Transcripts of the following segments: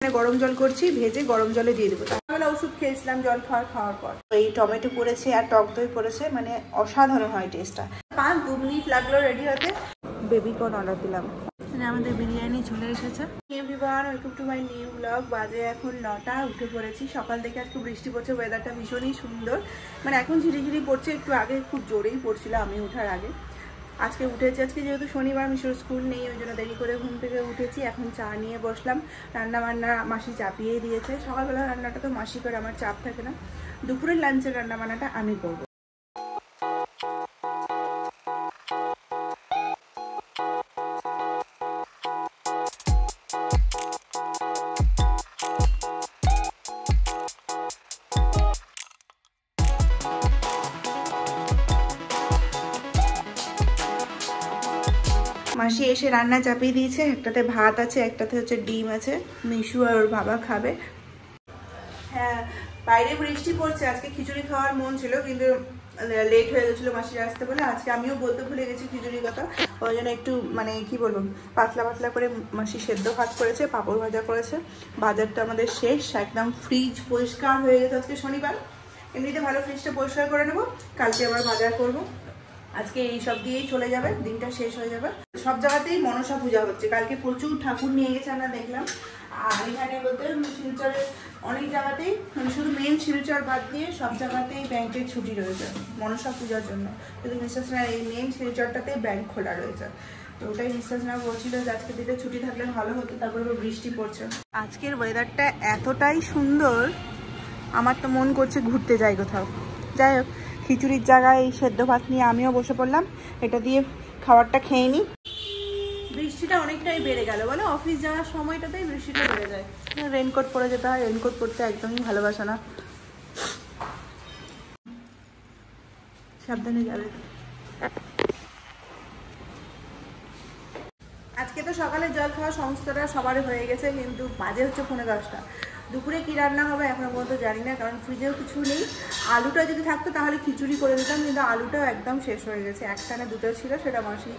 গরম জল করছি, ভেজে গরম জলে দিয়ে দেবো। তাহলে ওষুধ খেয়েছিলাম জল খাওয়ার পর। এই টমেটো পড়েছে আর টক দই পড়েছে, মানে অসাধারণ হয় টেস্টটা। 5-2 মিনিট লাগলো রেডি হতে। বেবি কর্ন অর্ডার দিলাম। মানে আমাদের বিরিয়ানি চলে এসেছে। Everyone, welcome to my new blog. বাজে এখন 9টা, উঠে পড়েছি। সকাল থেকে আজকে বৃষ্টি পড়ছে, ওয়েদারটা ভীষণই সুন্দর। মানে এখন ঝিরিঝিরি পড়ছে, একটু আগে খুব জোরেই পড়ছিল আমি ওঠার আগে। আজকে উঠেছি, আজকে যেহেতু শনিবার মিশোর স্কুল নেই, ওই জন্য দেরি করে ঘুম থেকে উঠেছি। এখন চা নিয়ে বসলাম। রান্না বান্না মাসি চাপিয়েই দিয়েছে। সকালবেলা রান্নাটা তো মাসি করে, আমার চাপ থাকে না। দুপুরের লাঞ্চের রান্না বান্নাটা আমি করবো। মাসি এসে রান্না চাপিয়ে দিয়েছে। একটাতে ভাত আছে, একটাতে হচ্ছে ডিম আছে। মিশু আর ওর বাবা খাবে। হ্যাঁ, বাইরে বৃষ্টি পড়ছে। আজকে খিচুড়ি খাওয়ার মন ছিল, কিন্তু লেট হয়ে গেছিলো মাসির আসতে বলে। আজকে আমিও বলতে ভুলে গেছি খিচুড়ির কথা। ওই জন্য একটু মানে কি বলবো, পাতলা পাতলা করে মাসি সেদ্ধ ভাত করেছে, পাঁপড় ভাজা করেছে। বাজারটা আমাদের শেষ, একদম ফ্রিজ পরিষ্কার হয়ে গেছে। আজকে শনিবার, এমনিতে ভালো ফ্রিজটা পরিষ্কার করে নেবো, কালকে আবার বাজার করবো। আজকে এই সব দিয়েই চলে যাবে, দিনটা শেষ হয়ে যাবে। সব জায়গাতেই মনসা পূজা হচ্ছে। কালকে প্রচুর ঠাকুর নিয়ে গেছে, আমরা দেখলাম। আর এখানে বলতে শিলচরের অনেক জায়গাতেই, মানে শুধু মেন শিলচর বাদ দিয়ে সব জায়গাতেই ব্যাংকের ছুটি রয়েছে মনসা পূজার জন্য। কিন্তু বিশ্বাস না, এই মেন শিলচরটাতেই ব্যাংক খোলা রয়েছে। তো ওটাই বিশ্বাস না বলছিল যে আজকে দিনে ছুটি থাকলে ভালো হতো। তারপরে বৃষ্টি পড়ছে। আজকের ওয়েদারটা এতটাই সুন্দর, আমার তো মন করছে ঘুরতে যাই কোথাও। যাই হোক, খিচুড়ির জায়গায় এই সেদ্ধ ভাত নিয়ে আমিও বসে পড়লাম। এটা দিয়ে খাবারটা খেয়ে নিই। বৃষ্টিটা অনেকটাই বেড়ে গেল, বলে অফিস যাওয়ার সময়টাতেই বৃষ্টিটা বেড়ে যায়। রেনকোট পরে যেতে হয়, রেনকোট পরতে একদমই ভালোবাসা না। সাবধানে যাবে। আজকে তো সকালে জল খাওয়া সমস্তটা সবারই হয়ে গেছে, কিন্তু বাজে হচ্ছে 10:45। দুপুরে কি রান্না হবে এখনো পর্যন্ত জানি না, কারণ ফ্রিজেও কিছু নেই। আলুটা যদি থাকতো তাহলে খিচুড়ি করে দিতাম, কিন্তু আলুটাও একদম শেষ হয়ে গেছে। একটা না দুটো ছিল, সেটা মাসি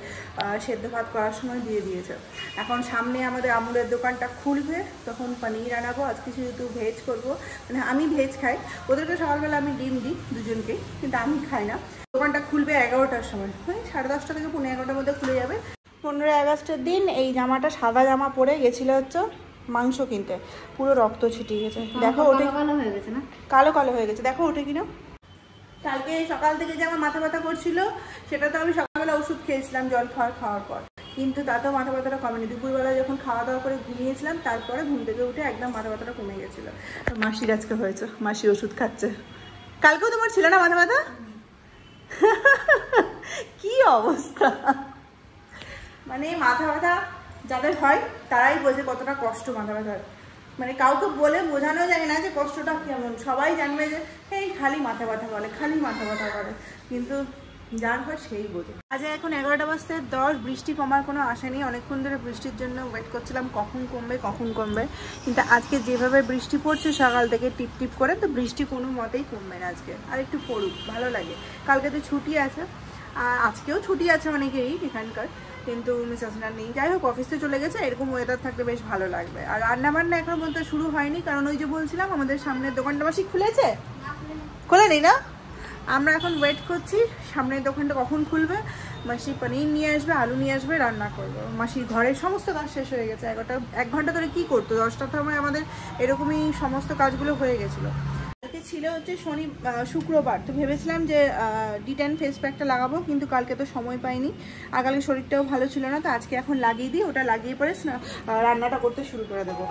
সেদ্ধ ভাত করার সময় দিয়ে দিয়েছে। এখন সামনে আমাদের আমুলের দোকানটা খুলবে, তখন পনির আনাবো। আজকে যেহেতু ভেজ করবো, মানে আমি ভেজ খাই। ওদেরকে সকালবেলা আমি ডিম দিই দুজনকেই, কিন্তু আমি খাই না। দোকানটা খুলবে 11টার সময়, মানে 10:30 থেকে 11:15-র মধ্যে খুলে যাবে। 15ই আগস্টের দিন এই জামাটা, সাদা জামা পরে গেছিলো হচ্ছে মাংস কিনতে, পুরো রক্ত ছিটিয়ে গেছে। দেখো ওঠে, কালো হয়ে গেছে না, কালো কালো হয়ে গেছে। দেখো ওঠে কিনা। কালকে সকাল থেকে যে আমার মাথা ব্যথা করছিল, সেটা তো আমি সকালবেলা ওষুধ খেয়েছিলাম জল খাওয়ার পর, কিন্তু তাতেও মাথা ব্যথাটা কমেনি। দুপুরবেলা যখন খাওয়া দাওয়া করে ঘুমিয়েছিলাম, তারপরে ঘুম থেকে উঠে একদম মাথা ব্যথাটা কমে গেছিলো। মাসির আজকে হয়েছে, মাসি ওষুধ খাচ্ছে। কালকেও তোমার ছিল না মাথা ব্যথা? কি অবস্থা! মানে মাথা ব্যথা যাদের হয় তারাই বোঝে কতটা কষ্ট মাথা ব্যথার। মানে কাউকে বলে বোঝানো যায় না যে কষ্টটা কেমন। সবাই জানবে যে এই খালি মাথা ব্যথা বলে, খালি মাথা ব্যথা করে, কিন্তু যার হয় সেই বোঝে। আজ এখন 11:10, বৃষ্টি কমার কোনো আশা নেই। অনেকক্ষণ ধরে বৃষ্টির জন্য ওয়েট করছিলাম, কখন কমবে। কিন্তু আজকে যেভাবে বৃষ্টি পড়ছে সকাল থেকে টিপ টিপ করে, তো বৃষ্টি কোনো মতেই কমবে না আজকে। আর একটু পড়ুক, ভালো লাগে। কালকে তো ছুটি আছে, আর আজকেও ছুটি আছে অনেকেই এখানকার, কিন্তু মিস আসনার নেই। যাই হোক, অফিসে চলে গেছে। এরকম ওয়েদার থাকলে বেশ ভালো লাগবে। আর রান্নাবান্না এখনো পর্যন্ত শুরু হয়নি, কারণ ওই যে বলছিলাম আমাদের সামনের দোকানটা মাসি খুলেছে, খোলে নেই না। আমরা এখন ওয়েট করছি সামনের দোকানটা কখন খুলবে। মাসি পনির নিয়ে আসবে, আলু নিয়ে আসবে, রান্না করবো। মাসির ঘরের সমস্ত কাজ শেষ হয়ে গেছে। 1 ঘন্টা ধরে কি করতো, 10টার সময় আমাদের এরকমই সমস্ত কাজগুলো হয়ে গেছিলো। কালকে ছিল হচ্ছে শুক্রবার, তো ভেবেছিলাম যে D10 ফেস প্যাকটা লাগাবো, কিন্তু কালকে তো সময় পাইনি। আর কালকে শরীরটাও ভালো ছিল না, তো আজকে এখন লাগিয়ে দিই। ওটা লাগিয়ে পরে রান্নাটা করতে শুরু করে দেবো।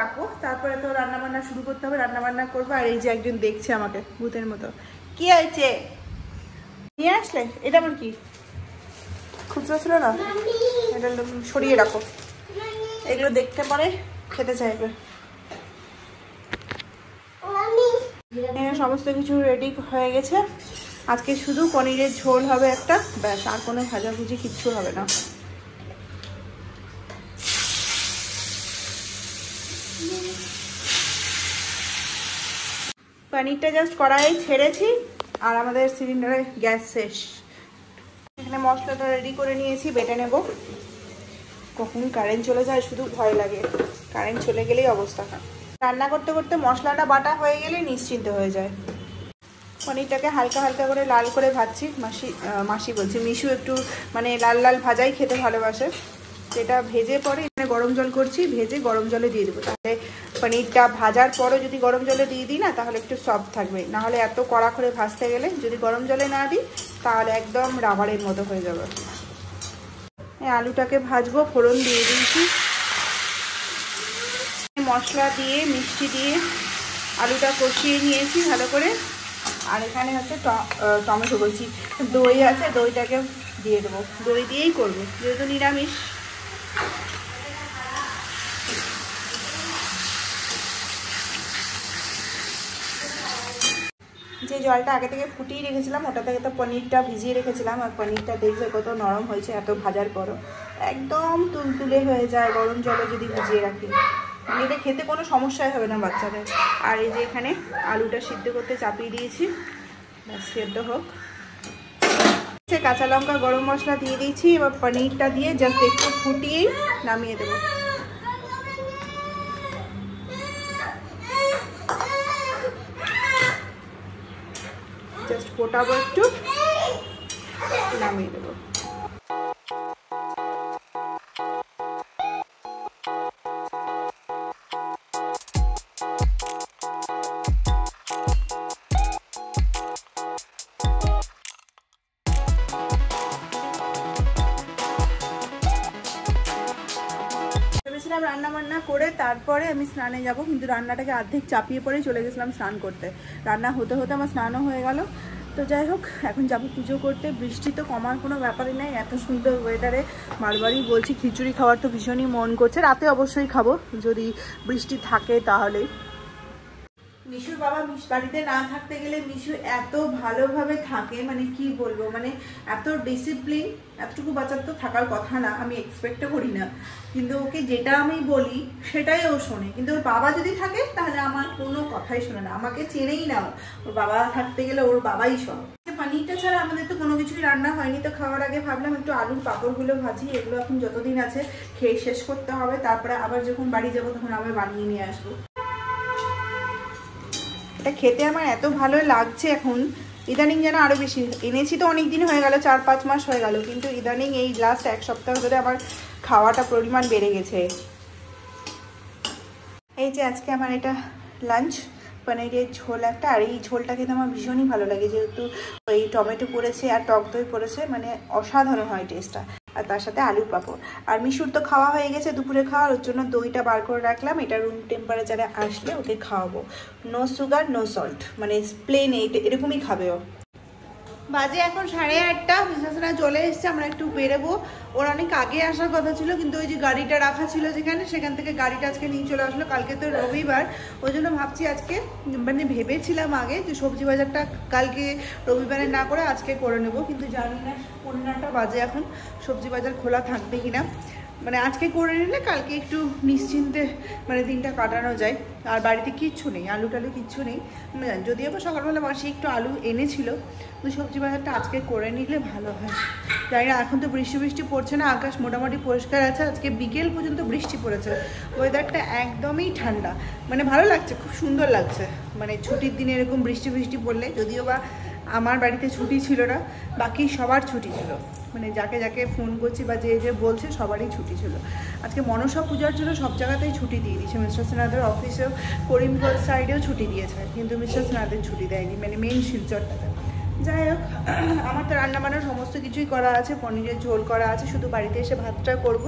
রাখবো, তারপরে তো রান্নাবান্না শুরু করতে হবে। রান্নাবান্না করবো। আর এই যে একজন দেখছে আমাকে ভূতের মতো। কি হয়েছে, নিয়ে আসলে? এটা আমার কি খুচরো ছিল না, এটা সরিয়ে রাখো। এগুলো দেখতে পারে, খেতে চাইবে। সমস্ত কিছু রেডি হয়ে গেছে। আজকে শুধু পনিরের ঝোল হবে একটা, ব্যাস, আর কোনো ভাজাভুজি কিচ্ছু হবে না। পনিরটা জাস্ট কড়াই ছেড়েছি আর আমাদের সিলিন্ডারে গ্যাস শেষ। এখানে মশলাটা রেডি করে নিয়েছি, বেটে নেব। কখন কারেন্ট চলে যায় শুধু ভয় লাগে, কারেন্ট চলে গেলেই অবস্থা খারাপ। রান্না করতে করতে মশলাটা বাটা হয়ে গেলে নিশ্চিন্ত হয়ে যায়। পনিরটাকে হালকা হালকা করে লাল করে ভাজছি। মাসি বলছি, মিশু একটু মানে লাল লাল ভাজাই খেতে ভালোবাসে। সেটা ভেজে পরে এখানে গরম জল করছি, ভেজে গরম জলে দিয়ে দেবো। তাহলে পনিরটা ভাজার পরও যদি গরম জলে দিয়ে দিই না, তাহলে একটু সফট থাকবে। নাহলে এত কড়া করে ভাজতে গেলে যদি গরম জলে না দিই তাহলে একদম রাবারের মতো হয়ে যাবে। আলুটাকে ভাজবো, ফোড়ন দিয়ে দিয়েছি। মশলা দিয়ে মিষ্টি দিয়ে আলুটা কষিয়ে নিয়েছি ভালো করে। আর এখানে হচ্ছে টমেটো বলছি, দই আছে, দইটাকে দিয়ে দেবো। দই দিয়েই করবো যেহেতু নিরামিষ। যে জলটা আগে থেকে ফুটিয়ে রেখেছিলাম ওটা থেকে তো পনিরটা ভিজিয়ে রেখেছিলাম। আর পনিরটা দেখবে কত নরম হয়েছে এত ভাজার পরও, একদম তুলতুলে হয়ে যায় গরম জলে যদি ভিজিয়ে রাখি। এটা খেতে কোনো সমস্যাই হবে না বাচ্চাদের। আর এই যে এখানে আলুটা সিদ্ধ করতে চাপিয়ে দিয়েছি, সেদ্ধ হোক। কাঁচা লঙ্কা গরম মশলা দিয়ে দিয়েছি। এবার পনিরটা দিয়ে জাস্ট একটু ফুটিয়েই নামিয়ে দেবো। জাস্ট ফোটাবো, একটু নামিয়ে দেবো। রান্না বান্না করে তারপরে আমি স্নানে যাব, কিন্তু রান্নাটাকে অর্ধেক চাপিয়ে পরেই চলে গেছিলাম স্নান করতে। রান্না হতে হতে আমার স্নানও হয়ে গেল। তো যাই হোক, এখন যাব পুজো করতে। বৃষ্টি তো কমার কোনো ব্যাপারই নেই, এত সুন্দর ওয়েদারে বারবারই বলছি খিচুড়ি খাওয়ার তো ভীষণই মন করছে। রাতে অবশ্যই খাবো যদি বৃষ্টি থাকে তাহলে। মিশুর বাবা বাড়িতে না থাকতে গেলে মিশু এত ভালোভাবে থাকে, মানে কি বলবো, মানে এত ডিসিপ্লিন। এতটুকু বাচ্চার তো থাকার কথা না, আমি এক্সপেক্টও করি না, কিন্তু ওকে যেটা আমি বলি সেটাই ও শোনে। কিন্তু ওর বাবা যদি থাকে তাহলে আমার কোনো কথাই শোনে না, আমাকে চেনেই না। ওর বাবা থাকতে গেলে ওর বাবাই সব। পনিরটা ছাড়া আমাদের তো কোনো কিছুই রান্না হয়নি। তো খাওয়ার আগে ভাবলাম একটু আলুর পাঁপড়গুলো ভাজি, এগুলো এখন যতদিন আছে খেয়ে শেষ করতে হবে। তারপরে আবার যখন বাড়ি যাবো তখন আবার বানিয়ে নিয়ে আসবো। এটা খেতে আমার এত ভালো লাগছে এখন, ইদানিং যেন আরও বেশি। এনেছি তো অনেক দিন হয়ে গেল, 4-5 মাস হয়ে গেল, কিন্তু ইদানিং এই লাস্ট 1 সপ্তাহ ধরে আমার খাওয়াটা পরিমাণ বেড়ে গেছে। এই যে আজকে আমার এটা লাঞ্চ, পনিরের ঝোল একটা। আর এই ঝোলটা খেতে আমার ভীষণই ভালো লাগে, যেহেতু ওই টমেটো পড়েছে আর টক দই পড়েছে, মানে অসাধারণ হয় টেস্টটা। আর তার সাথে আলুর পাঁপড়। আর মিশুর তো খাওয়া হয়ে গেছে দুপুরে খাওয়ার, ওর জন্য দইটা বার করে রাখলাম। এটা রুম টেম্পারেচারে আসলে ওকে খাওয়াবো। নো সুগার নো সল্ট, মানে প্লেন এরকমই খাবে ও। বাজে এখন 8:30, বিশ্বসনা চলে এসছে। আমরা একটু বেরোবো। ওর অনেক আগে আসার কথা ছিল, কিন্তু ওই যে গাড়িটা রাখা ছিল যেখানে, সেখান থেকে গাড়িটা আজকে নিয়ে চলে আসলো। কালকে তো রবিবার, ওই জন্য ভাবছি আজকে, মানে ভেবেছিলাম আগে যে সবজি বাজারটা কালকে রবিবারে না করে আজকে করে নেব, কিন্তু জানি না 9:15 বাজে এখন সবজি বাজার খোলা থাকবে কিনা। মানে আজকে করে নিলে কালকে একটু নিশ্চিন্তে মানে দিনটা কাটানো যায়। আর বাড়িতে কিচ্ছু নেই, আলু টালু কিচ্ছু নেই। যদিও বা সকালবেলা মাসি একটু আলু এনেছিল, কিন্তু সবজি বাজারটা আজকে করে নিলে ভালো হয়। জানি না, এখন তো বৃষ্টি পড়ছে না, আকাশ মোটামুটি পরিষ্কার আছে। আজকে বিকেল পর্যন্ত বৃষ্টি পড়েছে, ওয়েদারটা একদমই ঠান্ডা, মানে ভালো লাগছে, খুব সুন্দর লাগছে। মানে ছুটির দিনে এরকম বৃষ্টি পড়লে, যদিও বা আমার বাড়িতে ছুটি ছিল না, বাকি সবার ছুটি ছিল। মানে যাকে যাকে ফোন করছি বা যে যে বলছে সবারই ছুটি ছিল। আজকে মনসা পূজার জন্য সব জায়গাতেই ছুটি দিয়ে দিয়েছে। মিস্টার সিনহাদের অফিসেও, করিমগঞ্জ সাইডেও ছুটি দিয়েছে, কিন্তু মিস্টার সিনহাদের ছুটি দেয়নি, মানে মেন শিলচরটাতে। যাই হোক, আমার তো রান্নাবান্নার সমস্ত কিছুই করা আছে, পনিরের ঝোল করা আছে, শুধু বাড়িতে এসে ভাতটা করব।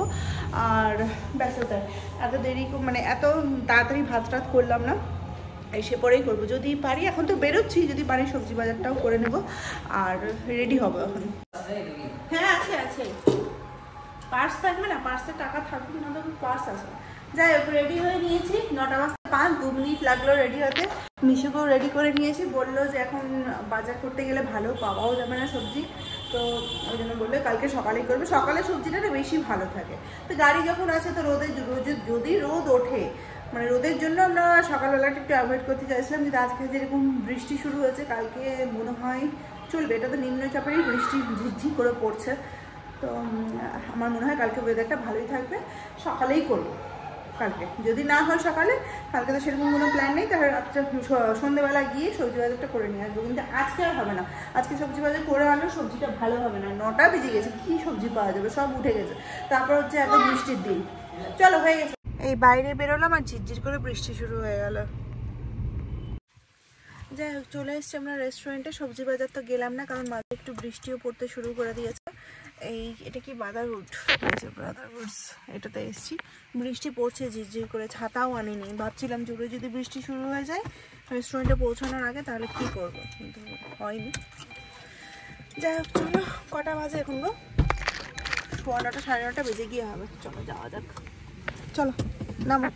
আর ব্যস্ততা এত দেরি, মানে এত তাড়াতাড়ি ভাত টাত করলাম না, এসে পরেই করবো যদি পারি। এখন তো বেরোচ্ছি, যদি পারি সবজি বাজারটাও করে নেব আর রেডি হবো এখন। হ্যাঁ আছে, পার্স থাকবে না, পার্সে টাকা থাকবে না, তখন পার্স আছে, যাই হোক রেডি হয়ে নিয়েছি, 9:05, 2 মিনিট লাগলো রেডি হতে। মিশুকেও রেডি করে নিয়েছি, বললো যে এখন বাজার করতে গেলে ভালো পাওয়াও যাবে না সবজি, তো ওই জন্য বললে কালকে সকালেই করবে। সকালে সবজিটা না বেশি ভালো থাকে, তো গাড়ি যখন আছে তো যদি রোদ ওঠে, মানে রোদের জন্য আমরা সকালবেলাটা একটু অ্যাভয়েড করতে চাইছিলাম, কিন্তু আজকে যেরকম বৃষ্টি শুরু হয়েছে কালকে মনে হয় চলবে। এটা তো নিম্নচাপেরই বৃষ্টি ঝিরঝির করে পড়ছে, তো আমার মনে হয় কালকে ওয়েদারটা ভালোই থাকবে, সকালেই করবো কালকে। যদি না হয় সকালে, কালকে তো সেরকম কোনো প্ল্যান নেই, তাহলে রাত্রে সন্ধ্যেবেলা গিয়ে সবজি বাজারটা করে নিয়ে আসবো। কিন্তু আজকে আর হবে না, আজকে সবজি বাজার করে আনলেও সবজিটা ভালো হবে না। 9টা বেজে গেছে, কী সবজি পাওয়া যাবে, সব উঠে গেছে। তারপর হচ্ছে এত বৃষ্টির দিন। চলো হয়ে গেছে, এই বাইরে বেরোলাম আর ঝিরঝির করে বৃষ্টি শুরু হয়ে গেল। যাই হোক চলে এসছি আমরা রেস্টুরেন্টে। সবজি বাজার তো গেলাম না, কারণ মাঝে একটু বৃষ্টিও পড়তে শুরু করে দিয়েছে। এটা কি ব্রাদারহুড, ব্রাদারহুডস, এটাতে এসছি। বৃষ্টি পড়ছে ঝিরঝির করে, ছাতাও আনিনি। ভাবছিলাম জুড়ে যদি বৃষ্টি শুরু হয়ে যায় রেস্টুরেন্টে পৌঁছানোর আগে, তাহলে কি করব, কিন্তু হয়নি। যাই হোক চলো, কটা বাজে এখন গো? 9:15 সাড়ে 9টা বেজে গিয়ে হবে। চলো যাওয়া যাক, চলো নামো।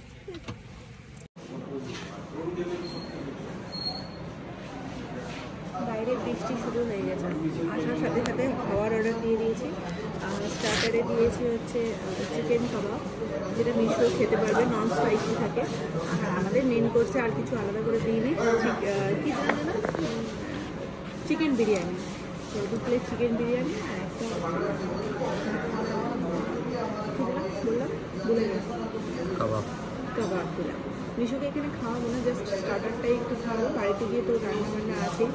বাইরে বৃষ্টি শুরু হয়ে গেছে, আসার সাথে সাথে খাওয়ার অর্ডার দিয়ে দিয়েছি। স্টার্টারে দিয়েছি হচ্ছে চিকেন কাবাব, যেটা মিশিয়ে খেতে পারবে, নন স্পাইসি থাকে। আর আমাদের মেন কোর্সে আর কিছু আলাদা করে দিইনি। কি জানো না, চিকেন বিরিয়ানি, তো 2 প্লেট চিকেন বিরিয়ানি আর একটা বললাম বলে কাবাব দিলাম। মিশুকে এখানে খাওয়াবো না, জাস্ট স্টার্টারটাই একটু খাওয়াবো। বাড়িতে গিয়ে তো রান্নাবান্না আছেই,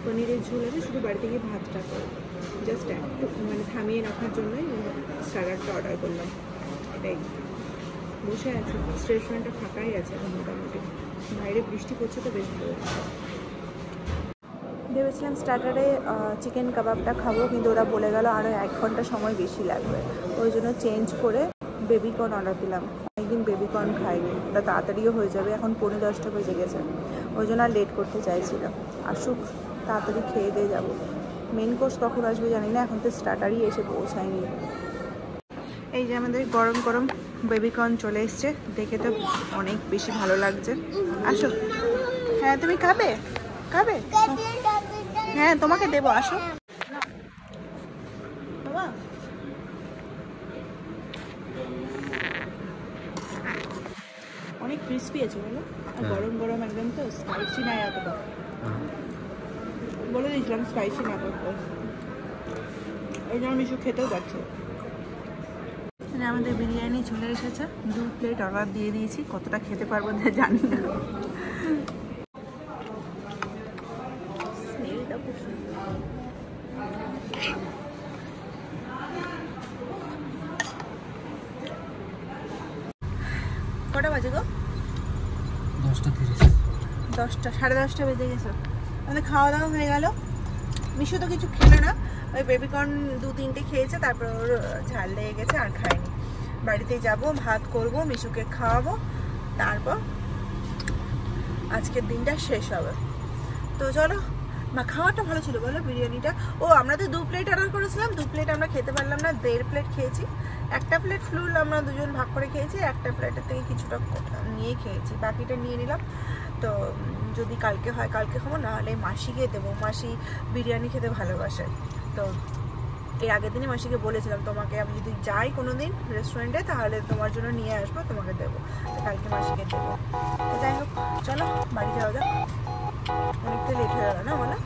পনিরের ঝোল আছে, শুধু বাড়িতে গিয়ে ভাতটা করবো। জাস্ট একটু মানে থামিয়ে রাখার জন্যই স্টার্টারটা অর্ডার করলাম। এটাই বসে আছে, রেস্টুরেন্টটা ফাঁকাই আছে এখন মোটামুটি, বাইরে বৃষ্টি পড়ছে তো বেশ ভালো লাগছে। ভেবেছিলাম স্টার্টারে চিকেন কাবাবটা খাবো, কিন্তু ওরা বলে গেল আরও 1 ঘন্টা সময় বেশি লাগবে, ওই জন্য চেঞ্জ করে বেবিকর্ন অর্ডার দিলাম। অনেকদিন বেবিকর্ন খাইনি, ওটা তাড়াতাড়িও হয়ে যাবে। এখন 9:45 বেজে গেছে, ওই জন্য আর লেট করতে চাইছিলাম। আসুক, তাড়াতাড়ি খেয়ে দিয়ে যাবো। মেন কোর্স কখন আসবে জানি না, এখন তো স্টার্টারই এসে পৌঁছায়নি। এই যে আমাদের গরম গরম বেবিকর্ন চলে এসছে, দেখে তো অনেক বেশি ভালো লাগছে। আসো, হ্যাঁ তুমি খাবে? হ্যাঁ তোমাকে দেবো, আসো বাবা। অনেক ক্রিস্পি আছে বলো, আর গরম গরম একদম, তো স্পাইসি নাই এতটা, বলে দিয়েছিলাম স্পাইসি না করতে, এই জন্য মিশু খেতেও যাচ্ছে। আমাদের বিরিয়ানি চলে এসেছে, 2 প্লেট অর্ডার দিয়ে দিয়েছি। কতটা খেতে পারবো জানি না। কটা বাজে গো? 10:30, 10টা, সাড়ে 10টা বেজে গেছে। আমাদের খাওয়া দাওয়া হয়ে গেল। মিশু তো কিছু খেলে না, ওই বেবিকর্ন 2-3টে খেয়েছে, তারপর ওর ঝাল লেগে গেছে, আর খায়নি। বাড়িতে যাব, ভাত করব, মিশুকে খাওয়াবো, তারপর আজকের দিনটা শেষ হবে। তো চলো, মা খাওয়াটা ভালো ছিল বলো বিরিয়ানিটা। ও আমরা তো 2 প্লেট অর্ডার করেছিলাম, 2 প্লেট আমরা খেতে পারলাম না, 1.5 প্লেট খেয়েছি। একটা প্লেট ফুল আমরা দুজন ভাগ করে খেয়েছি, একটা প্লেটের থেকে কিছুটা নিয়ে খেয়েছি, বাকিটা নিয়ে নিলাম। তো যদি কালকে হয় কালকে খাবো, নাহলে মাসিকে দেবো, মাসি বিরিয়ানি খেতে ভালোবাসে। তো এর আগের দিনই মাসিকে বলেছিলাম, তোমাকে আমি যদি যাই কোনো দিন রেস্টুরেন্টে, তাহলে তোমার জন্য নিয়ে আসবো, তোমাকে দেবো। তো কালকে মাসিকে দেবো। তো যাই হোক চলো বাড়ি যাওয়া যাক, অনেকটা লেট হয়ে গেল না বলো।